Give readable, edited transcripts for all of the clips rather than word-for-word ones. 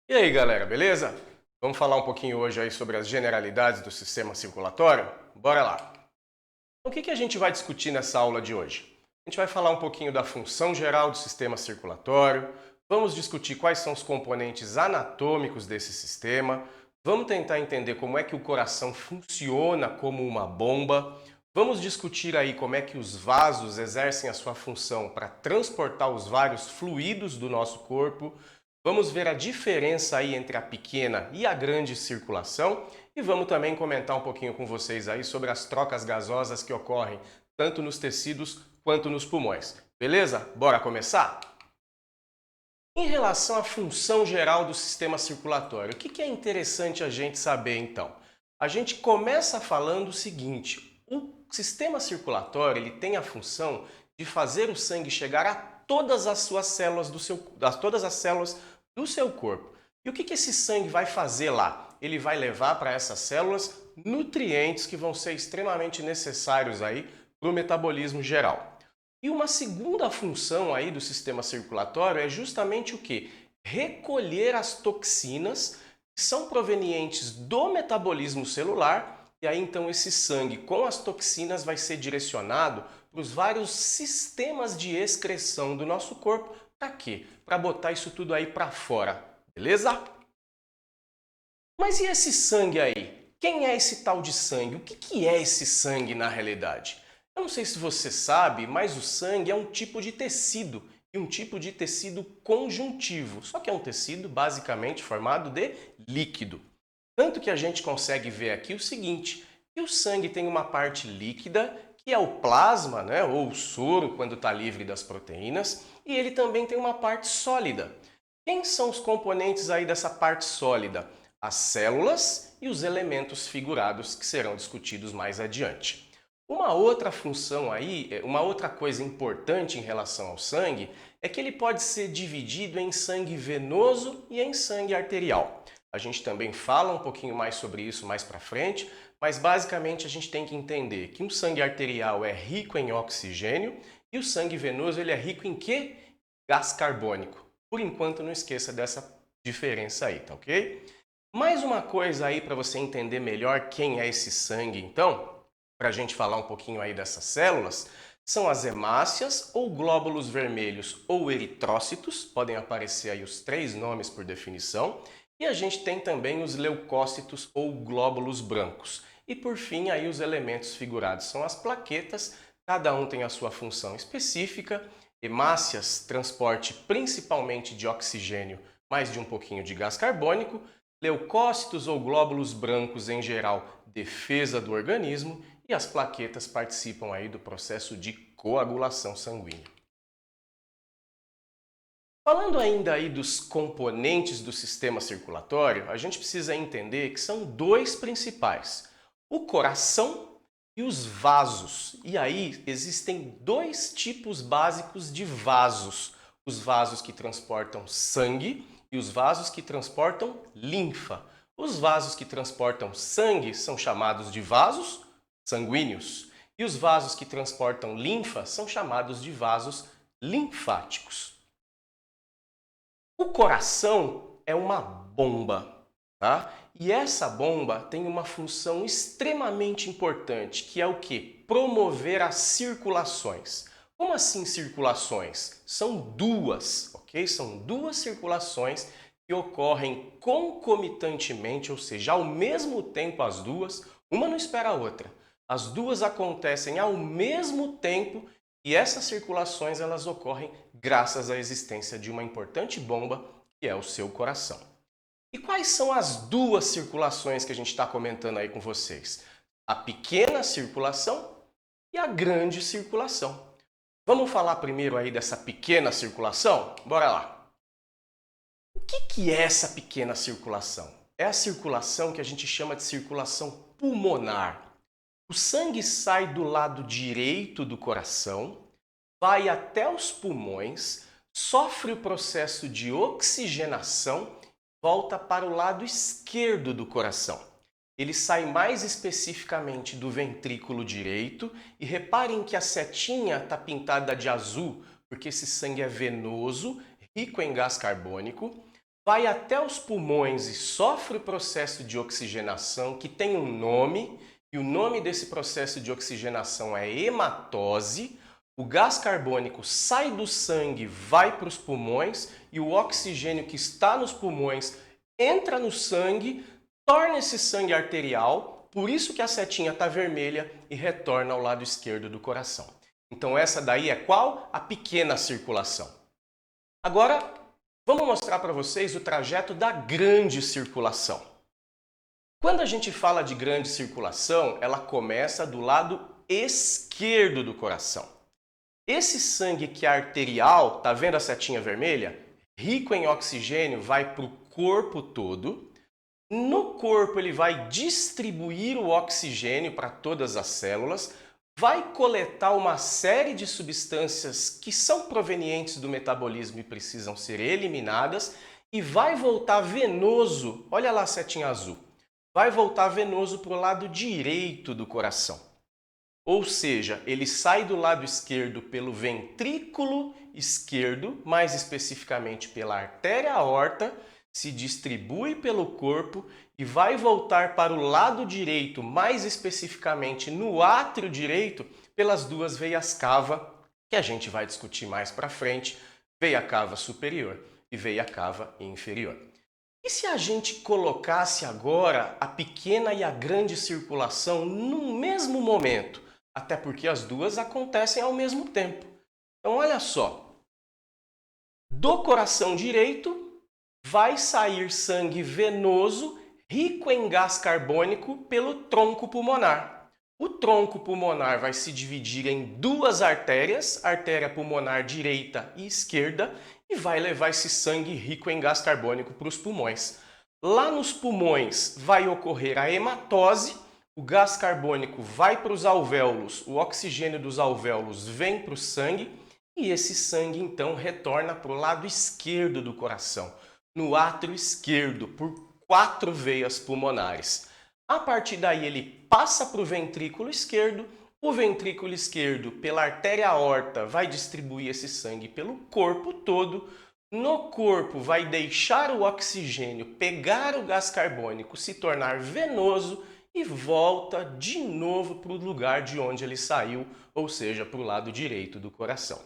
E aí, galera, beleza? Vamos falar um pouquinho hoje aí sobre as generalidades do sistema circulatório? Bora lá! Então, o que a gente vai discutir nessa aula de hoje? A gente vai falar um pouquinho da função geral do sistema circulatório, vamos discutir quais são os componentes anatômicos desse sistema, vamos tentar entender como é que o coração funciona como uma bomba, vamos discutir aí como é que os vasos exercem a sua função para transportar os vários fluidos do nosso corpo. Vamos ver a diferença aí entre a pequena e a grande circulação e vamos também comentar um pouquinho com vocês aí sobre as trocas gasosas que ocorrem tanto nos tecidos quanto nos pulmões. Beleza? Bora começar? Em relação à função geral do sistema circulatório, o que é interessante a gente saber então? A gente começa falando o seguinte: o sistema circulatório ele tem a função de fazer o sangue chegar a todas as suas células todas as células do seu corpo. E o que esse sangue vai fazer lá? Ele vai levar para essas células nutrientes que vão ser extremamente necessários aí para o metabolismo geral. E uma segunda função aí do sistema circulatório é justamente o quê? Recolher as toxinas que são provenientes do metabolismo celular, e aí então esse sangue com as toxinas vai ser direcionado para os vários sistemas de excreção do nosso corpo. Para quê? Para botar isso tudo aí para fora, beleza? Mas e esse sangue aí? Quem é esse tal de sangue? O que é esse sangue na realidade? Eu não sei se você sabe, mas o sangue é um tipo de tecido, e um tipo de tecido conjuntivo. Só que é um tecido basicamente formado de líquido. Tanto que a gente consegue ver aqui o seguinte, que o sangue tem uma parte líquida, que é o plasma, né, ou o soro quando está livre das proteínas, e ele também tem uma parte sólida. Quem são os componentes aí dessa parte sólida? As células e os elementos figurados que serão discutidos mais adiante. Uma outra função aí, uma outra coisa importante em relação ao sangue é que ele pode ser dividido em sangue venoso e em sangue arterial. A gente também fala um pouquinho mais sobre isso mais para frente, mas basicamente a gente tem que entender que um sangue arterial é rico em oxigênio e o sangue venoso ele é rico em quê? Gás carbônico. Por enquanto não esqueça dessa diferença aí, tá ok? Mais uma coisa aí para você entender melhor quem é esse sangue, então, para a gente falar um pouquinho aí dessas células, são as hemácias ou glóbulos vermelhos ou eritrócitos, podem aparecer aí os três nomes por definição, e a gente tem também os leucócitos ou glóbulos brancos. E por fim aí os elementos figurados são as plaquetas, cada um tem a sua função específica. Hemácias, transporte principalmente de oxigênio, mais de um pouquinho de gás carbônico. Leucócitos ou glóbulos brancos, em geral, defesa do organismo, e as plaquetas participam aí do processo de coagulação sanguínea. Falando ainda aí dos componentes do sistema circulatório, a gente precisa entender que são dois principais: o coração e os vasos. E aí existem dois tipos básicos de vasos: os vasos que transportam sangue e os vasos que transportam linfa. Os vasos que transportam sangue são chamados de vasos sanguíneos e os vasos que transportam linfa são chamados de vasos linfáticos. O coração é uma bomba, tá? E essa bomba tem uma função extremamente importante, que é o quê? Promover as circulações. Como assim circulações? São duas, ok? São duas circulações que ocorrem concomitantemente, ou seja, ao mesmo tempo as duas, uma não espera a outra. As duas acontecem ao mesmo tempo e essas circulações elas ocorrem graças à existência de uma importante bomba, que é o seu coração. E quais são as duas circulações que a gente está comentando aí com vocês? A pequena circulação e a grande circulação. Vamos falar primeiro aí dessa pequena circulação? Bora lá! O que é essa pequena circulação? É a circulação que a gente chama de circulação pulmonar. O sangue sai do lado direito do coração, vai até os pulmões, sofre o processo de oxigenação, volta para o lado esquerdo do coração. Ele sai mais especificamente do ventrículo direito e reparem que a setinha está pintada de azul, porque esse sangue é venoso, rico em gás carbônico. vai até os pulmões e sofre o processo de oxigenação, que tem um nome, e o nome desse processo de oxigenação é hematose. O gás carbônico sai do sangue, vai para os pulmões, e o oxigênio que está nos pulmões entra no sangue, torna esse sangue arterial, por isso que a setinha está vermelha e retorna ao lado esquerdo do coração. Então essa daí é qual? A pequena circulação. Agora, vamos mostrar para vocês o trajeto da grande circulação. Quando a gente fala de grande circulação, ela começa do lado esquerdo do coração. Esse sangue que é arterial, tá vendo a setinha vermelha? Rico em oxigênio, vai para o corpo todo. No corpo ele vai distribuir o oxigênio para todas as células, vai coletar uma série de substâncias que são provenientes do metabolismo e precisam ser eliminadas e vai voltar venoso, olha lá a setinha azul, vai voltar venoso para o lado direito do coração. Ou seja, ele sai do lado esquerdo pelo ventrículo esquerdo, mais especificamente pela artéria aorta, se distribui pelo corpo e vai voltar para o lado direito, mais especificamente no átrio direito, pelas duas veias cava, que a gente vai discutir mais para frente, veia cava superior e veia cava inferior. E se a gente colocasse agora a pequena e a grande circulação no mesmo momento? Até porque as duas acontecem ao mesmo tempo. Então, olha só. Do coração direito vai sair sangue venoso rico em gás carbônico pelo tronco pulmonar. O tronco pulmonar vai se dividir em duas artérias, artéria pulmonar direita e esquerda, e vai levar esse sangue rico em gás carbônico para os pulmões. Lá nos pulmões vai ocorrer a hematose. O gás carbônico vai para os alvéolos, o oxigênio dos alvéolos vem para o sangue e esse sangue então retorna para o lado esquerdo do coração, no átrio esquerdo, por 4 veias pulmonares. A partir daí ele passa para o ventrículo esquerdo pela artéria aorta vai distribuir esse sangue pelo corpo todo. No corpo vai deixar o oxigênio pegar o gás carbônico, se tornar venoso e volta de novo para o lugar de onde ele saiu, ou seja, para o lado direito do coração.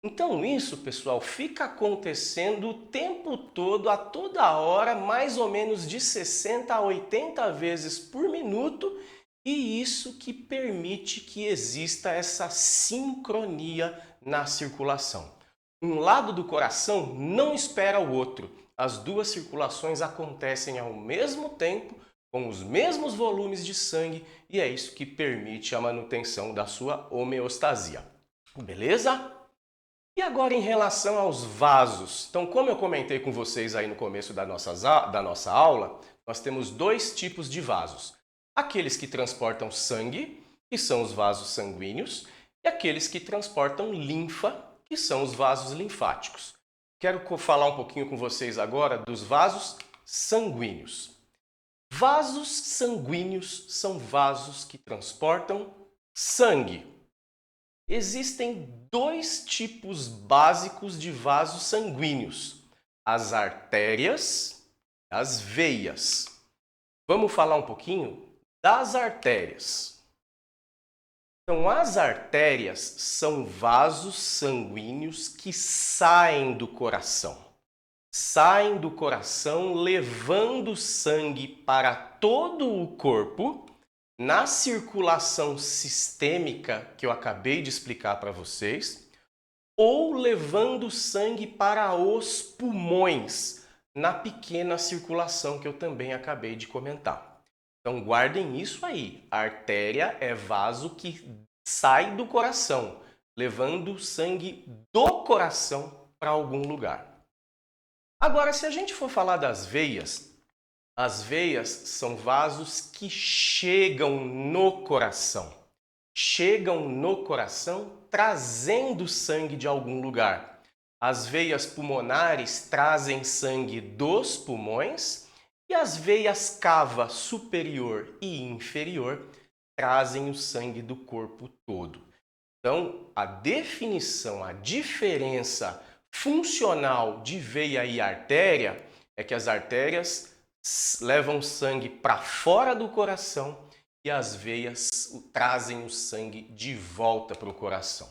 Então isso, pessoal, fica acontecendo o tempo todo, a toda hora, mais ou menos de 60 a 80 vezes por minuto, e isso que permite que exista essa sincronia na circulação. Um lado do coração não espera o outro. As duas circulações acontecem ao mesmo tempo, com os mesmos volumes de sangue, e é isso que permite a manutenção da sua homeostasia. Beleza? E agora em relação aos vasos. Então, como eu comentei com vocês aí no começo da nossa aula, nós temos 2 tipos de vasos. Aqueles que transportam sangue, que são os vasos sanguíneos, e aqueles que transportam linfa, que são os vasos linfáticos. Quero falar um pouquinho com vocês agora dos vasos sanguíneos. Vasos sanguíneos são vasos que transportam sangue. Existem 2 tipos básicos de vasos sanguíneos: as artérias e as veias. Vamos falar um pouquinho das artérias. Então, as artérias são vasos sanguíneos que saem do coração. Saem do coração levando sangue para todo o corpo, na circulação sistêmica que eu acabei de explicar para vocês, ou levando sangue para os pulmões, na pequena circulação que eu também acabei de comentar. Então guardem isso aí, a artéria é vaso que sai do coração, levando sangue do coração para algum lugar. Agora, se a gente for falar das veias, as veias são vasos que chegam no coração. Chegam no coração trazendo sangue de algum lugar. As veias pulmonares trazem sangue dos pulmões e as veias cava superior e inferior trazem o sangue do corpo todo. Então, a definição, a diferença funcional de veia e artéria é que as artérias levam sangue para fora do coração e as veias trazem o sangue de volta para o coração.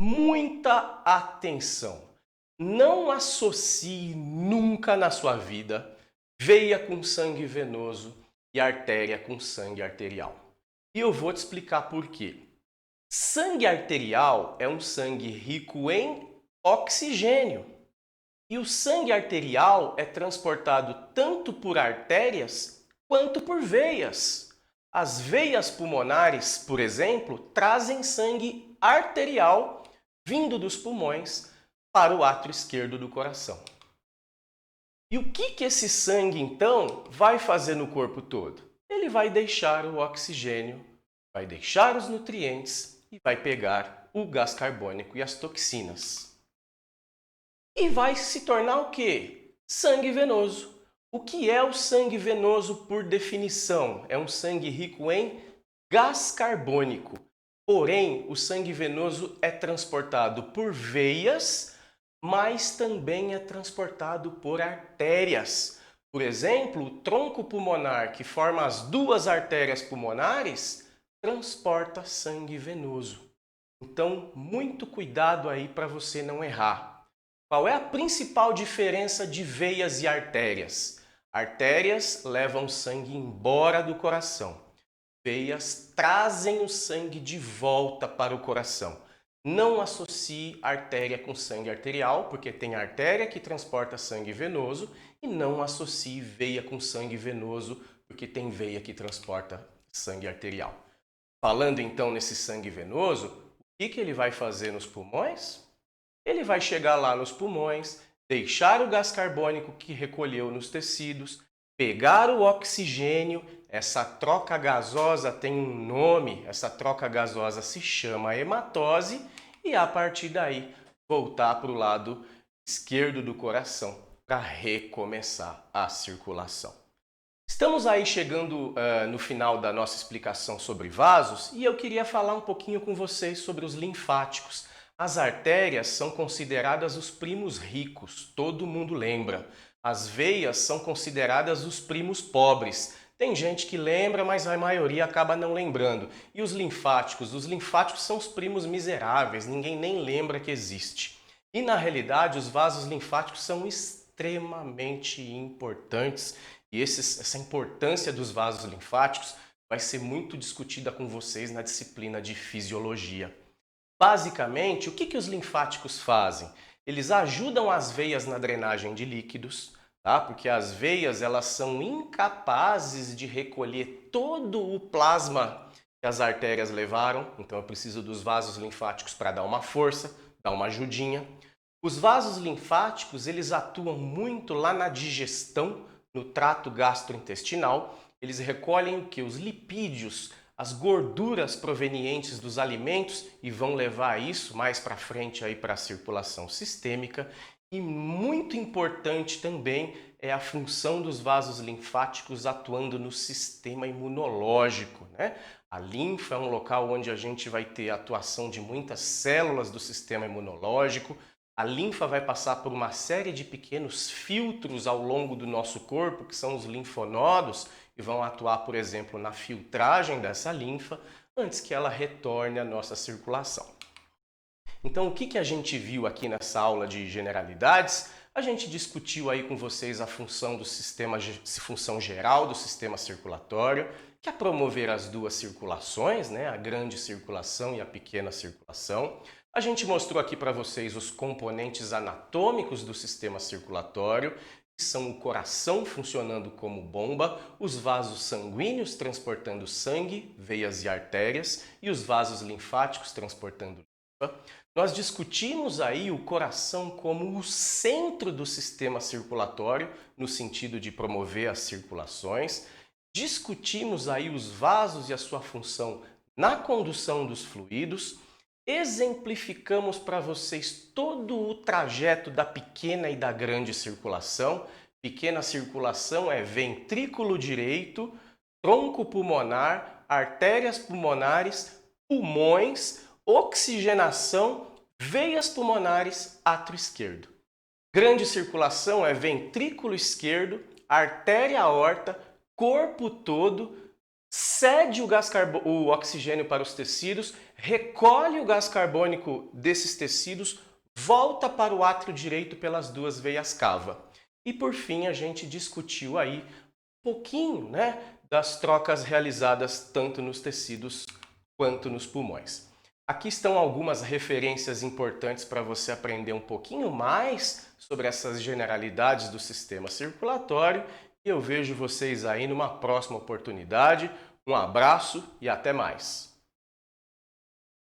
Muita atenção! Não associe nunca na sua vida veia com sangue venoso e artéria com sangue arterial. E eu vou te explicar por quê. Sangue arterial é um sangue rico em oxigênio. E o sangue arterial é transportado tanto por artérias quanto por veias. As veias pulmonares, por exemplo, trazem sangue arterial vindo dos pulmões para o átrio esquerdo do coração. E o que esse sangue, então, vai fazer no corpo todo? Ele vai deixar o oxigênio, vai deixar os nutrientes e vai pegar o gás carbônico e as toxinas. E vai se tornar o quê? Sangue venoso. O que é o sangue venoso por definição? É um sangue rico em gás carbônico. Porém, o sangue venoso é transportado por veias, mas também é transportado por artérias. Por exemplo, o tronco pulmonar, que forma as duas artérias pulmonares, transporta sangue venoso. Então, muito cuidado aí para você não errar. Qual é a principal diferença de veias e artérias? Artérias levam sangue embora do coração. Veias trazem o sangue de volta para o coração. Não associe artéria com sangue arterial, porque tem artéria que transporta sangue venoso, e não associe veia com sangue venoso, porque tem veia que transporta sangue arterial. Falando então nesse sangue venoso, o que ele vai fazer nos pulmões? Ele vai chegar lá nos pulmões, deixar o gás carbônico que recolheu nos tecidos, pegar o oxigênio. Essa troca gasosa tem um nome, essa troca gasosa se chama hematose, e a partir daí voltar para o lado esquerdo do coração para recomeçar a circulação. Estamos aí chegando no final da nossa explicação sobre vasos e eu queria falar um pouquinho com vocês sobre os linfáticos. As artérias são consideradas os primos ricos, todo mundo lembra. As veias são consideradas os primos pobres. Tem gente que lembra, mas a maioria acaba não lembrando. E os linfáticos? Os linfáticos são os primos miseráveis, ninguém nem lembra que existe. E na realidade, os vasos linfáticos são extremamente importantes. E essa importância dos vasos linfáticos vai ser muito discutida com vocês na disciplina de fisiologia. Basicamente, o que os linfáticos fazem? Eles ajudam as veias na drenagem de líquidos, tá? Porque as veias elas são incapazes de recolher todo o plasma que as artérias levaram, então eu preciso dos vasos linfáticos para dar uma força, dar uma ajudinha. Os vasos linfáticos eles atuam muito lá na digestão, no trato gastrointestinal. Eles recolhem o que? Os lipídios, as gorduras provenientes dos alimentos e vão levar isso mais para frente aí para a circulação sistêmica. E muito importante também é a função dos vasos linfáticos atuando no sistema imunológico, né? A linfa é um local onde a gente vai ter a atuação de muitas células do sistema imunológico. A linfa vai passar por uma série de pequenos filtros ao longo do nosso corpo, que são os linfonodos, e vão atuar, por exemplo, na filtragem dessa linfa antes que ela retorne à nossa circulação. Então, o que a gente viu aqui nessa aula de generalidades? A gente discutiu aí com vocês a função do função geral do sistema circulatório, que é promover as duas circulações, né? A grande circulação e a pequena circulação. A gente mostrou aqui para vocês os componentes anatômicos do sistema circulatório, que são o coração funcionando como bomba, os vasos sanguíneos transportando sangue, veias e artérias, e os vasos linfáticos transportando linfa. Nós discutimos aí o coração como o centro do sistema circulatório, no sentido de promover as circulações. Discutimos aí os vasos e a sua função na condução dos fluidos. Exemplificamos para vocês todo o trajeto da pequena e da grande circulação. Pequena circulação é ventrículo direito, tronco pulmonar, artérias pulmonares, pulmões, oxigenação, veias pulmonares, átrio esquerdo. Grande circulação é ventrículo esquerdo, artéria aorta, corpo todo, cede o oxigênio para os tecidos, recolhe o gás carbônico desses tecidos, volta para o átrio direito pelas duas veias cava. E por fim a gente discutiu aí um pouquinho, das trocas realizadas tanto nos tecidos quanto nos pulmões. Aqui estão algumas referências importantes para você aprender um pouquinho mais sobre essas generalidades do sistema circulatório e eu vejo vocês aí numa próxima oportunidade. Um abraço e até mais!